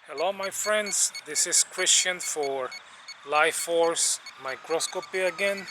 Hello my friends, this is Christian for Life Force Microscopy again.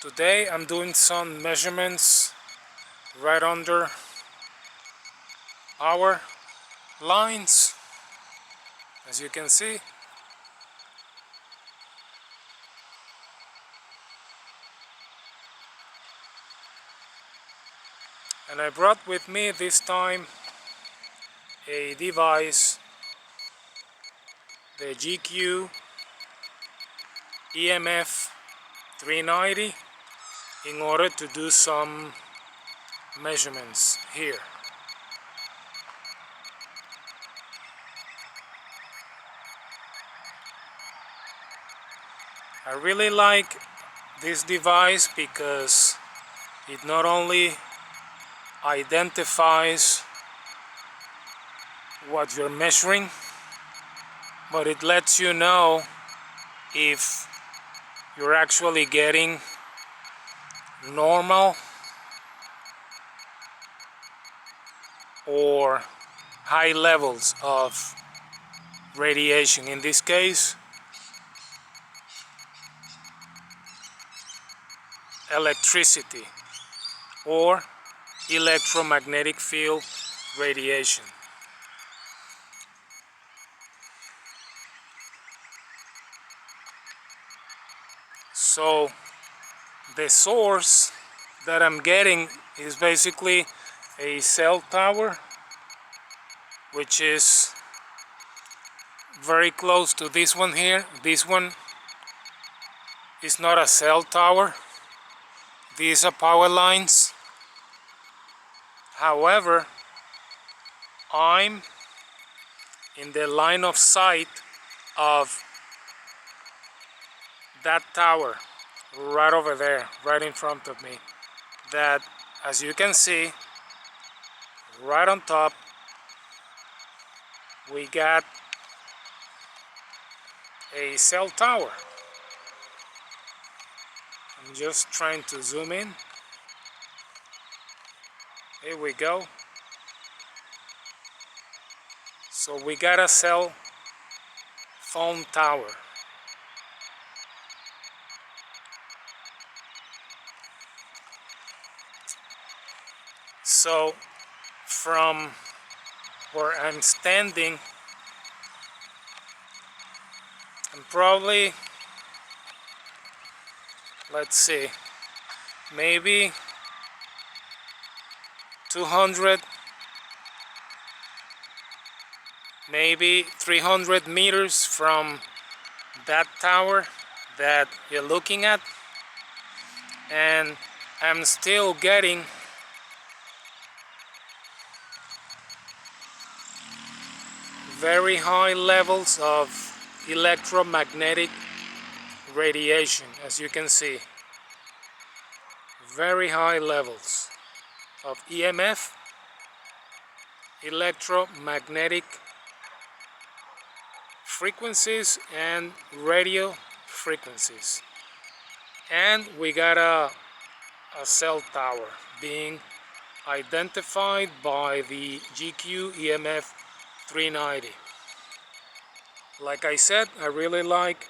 Today I'm doing some measurements right under our lines, as you can see. And I brought with me this time a device, the GQ EMF 390, in order to do some measurements here. I really like this device because it not only identifies what you're measuring, but it lets you know if you're actually getting normal or high levels of radiation. In this case, electricity or electromagnetic field radiation. So the source that I'm getting is basically a cell tower, which is very close to this one here. This one is not a cell tower. These are power lines. However, I'm in the line of sight of that tower right over there, right in front of me. That, as you can see, right on top, we got a cell tower. I'm just trying to zoom in. Here we go. So we got a cell phone tower. So from where I'm standing, I'm probably, let's see, maybe 200, maybe 300 meters from that tower that you're looking at, and I'm still getting very high levels of electromagnetic radiation, as you can see. Very high levels of EMF, electromagnetic frequencies, and radio frequencies. And we got a cell tower being identified by the GQ EMF 390. Like I said, I really like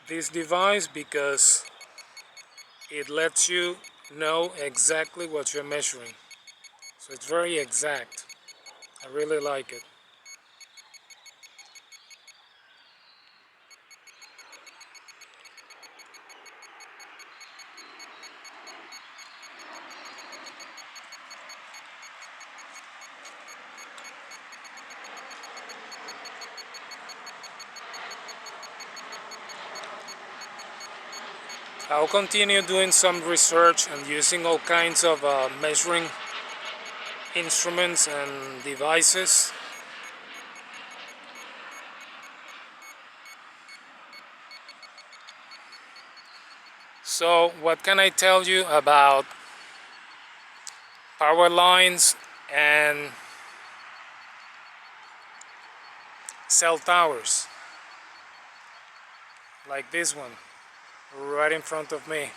this device because it lets you know exactly what you're measuring. So it's very exact. I really like it. I'll continue doing some research and using all kinds of measuring instruments and devices. So what can I tell you about power lines and cell towers like this one right in front of me?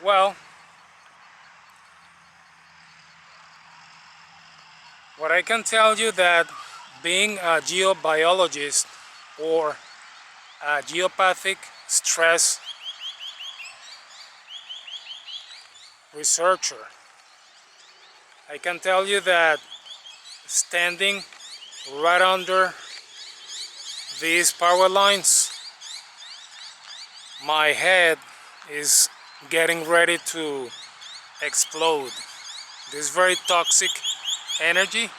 Well, what I can tell you that Being a geobiologist or a geopathic stress researcher, I can tell you that standing right under these power lines, my head is getting ready to explode. This very toxic energy,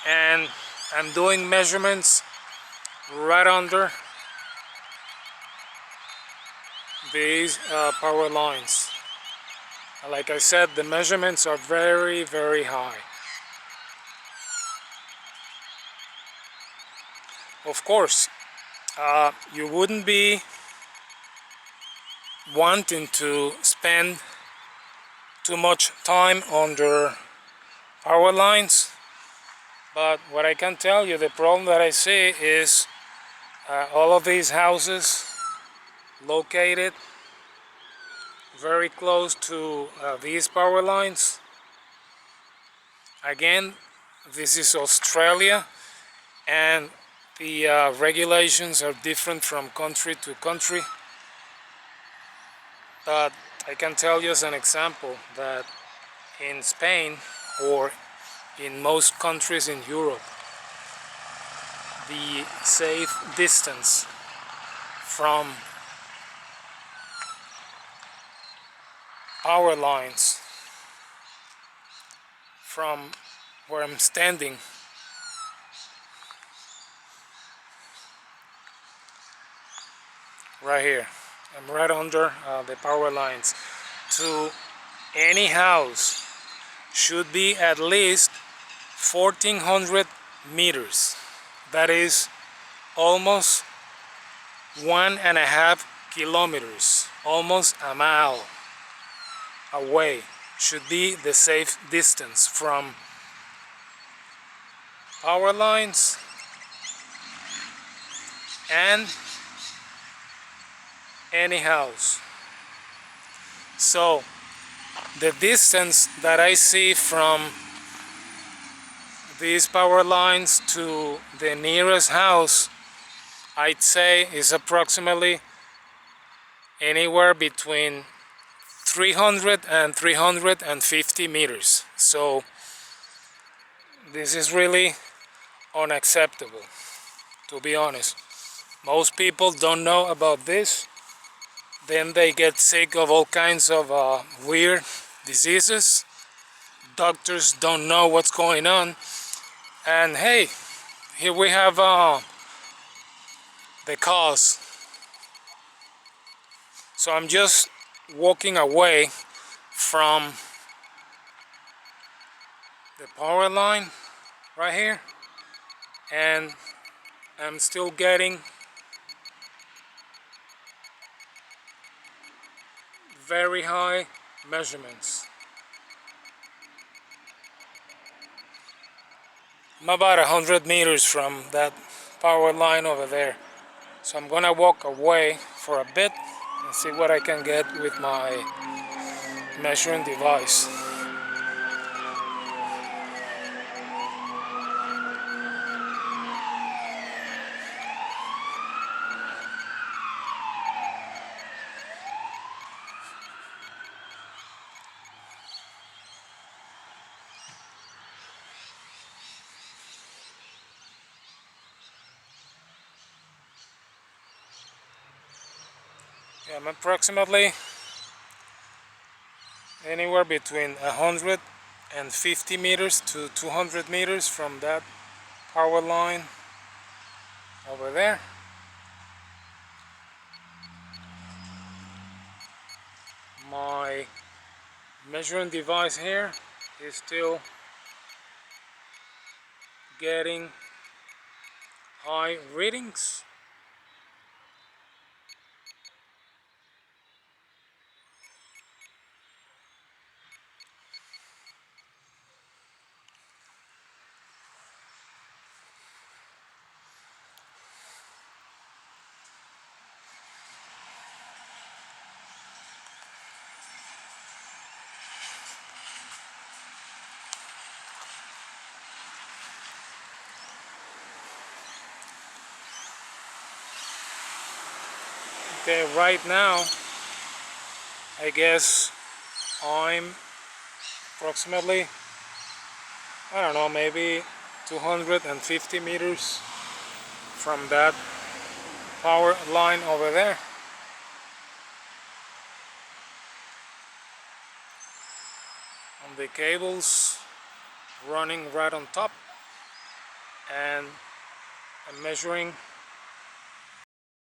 and I'm doing measurements right under these power lines. Like I said, the measurements are very, very high. Of course, you wouldn't be wanting to spend too much time under power lines, but what I can tell you, the problem that I see is all of these houses located very close to these power lines. Again, this is Australia, and the regulations are different from country to country. But I can tell you as an example that in Spain or in most countries in Europe, the safe distance from power lines, from where I'm standing, right here, I'm right under the power lines, to any house should be at least 1400 meters. That is almost 1.5 kilometers, almost a mile away should be the safe distance from power lines and any house. So the distance that I see from these power lines to the nearest house, I'd say is approximately anywhere between 300 and 350 meters. So this is really unacceptable, to be honest. Most people don't know about this. Then they get sick of all kinds of weird diseases. Doctors don't know what's going on. And hey, here we have the cause. So I'm just walking away from the power line right here, and I'm still getting very high measurements. I'm about 100 meters from that power line over there. So I'm gonna walk away for a bit and see what I can get with my measuring device. I'm approximately anywhere between 150 meters to 200 meters from that power line over there. My measuring device here is still getting high readings. Okay, right now I guess I'm approximately, I don't know, maybe 250 meters from that power line over there. And the cables running right on top, and I'm measuring